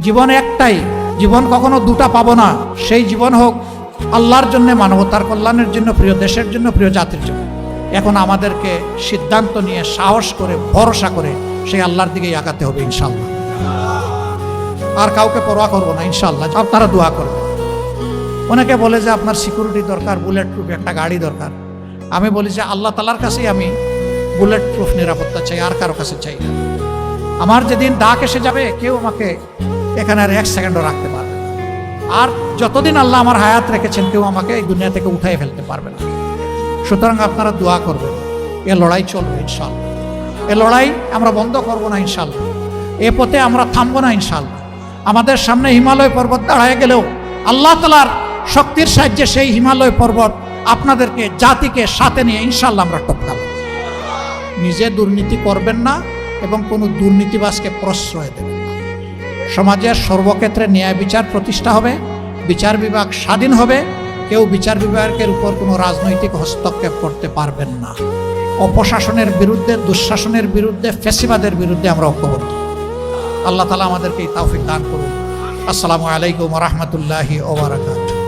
জীবন একটাই, জীবন কখনো দুটা পাবো না। সেই জীবন হোক আল্লাহর জন্য, মানবতার কল্যাণের জন্য, প্রিয় দেশের জন্য, প্রিয় জাতির জন্য। এখন আমাদেরকে সিদ্ধান্ত নিয়ে সাহস করে ভরসা করে সেই আল্লাহর দিকেই আগাতে হবে ইনশাআল্লাহ। আর কাউকে পরোয়া করবো না ইনশাআল্লাহ। আপনারা দোয়া করবেন। অনেকে বলে যে আপনার সিকিউরিটি দরকার, বুলেট প্রুফ একটা গাড়ি দরকার। আমি বলি যে আল্লাহ তাআলার কাছেই আমি বুলেট প্রুফ নিরাপত্তা চাই, আর কারো কাছে চাই না। আমার যেদিন ডাক এসে যাবে কেউ আমাকে এখানে আর এক সেকেন্ডও রাখতে পারবে না। আর যতদিন আল্লাহ আমার হায়াত রেখেছেন কেউ আমাকে এই দুনিয়া থেকে উঠাই ফেলতে পারবে না। সুতরাং আপনারা দোয়া করবেন। এ লড়াই চলবে ইনশাআল্লাহ। এ লড়াই আমরা বন্ধ করব না ইনশাআল্লাহ। এ পথে আমরা থামবো না ইনশাআল্লাহ। আমাদের সামনে হিমালয় পর্বত দাঁড়ায় গেলেও আল্লাহ তাআলার শক্তির সাহায্যে সেই হিমালয় পর্বত আপনাদেরকে, জাতিকে সাথে নিয়ে ইনশাআল্লাহ আমরা টপকাবো। নিজে দুর্নীতি করবেন না এবং কোনো দুর্নীতিবাজকে প্রশ্রয় দেবেন না। সমাজের সর্বক্ষেত্রে ন্যায় বিচার প্রতিষ্ঠা হবে, বিচার বিভাগ স্বাধীন হবে। কেউ বিচার বিভাগের উপর কোনো রাজনৈতিক হস্তক্ষেপ করতে পারবেন না। অপশাসনের বিরুদ্ধে, দুঃশাসনের বিরুদ্ধে, ফ্যাসিবাদের বিরুদ্ধে আমরা ঐক্যবদ্ধ। আল্লাহ তাআলা আমাদেরকে এই তৌফিক দান করুন। আসসালামু আলাইকুম ওয়া রাহমাতুল্লাহি ওয়া বারাকাতুহু।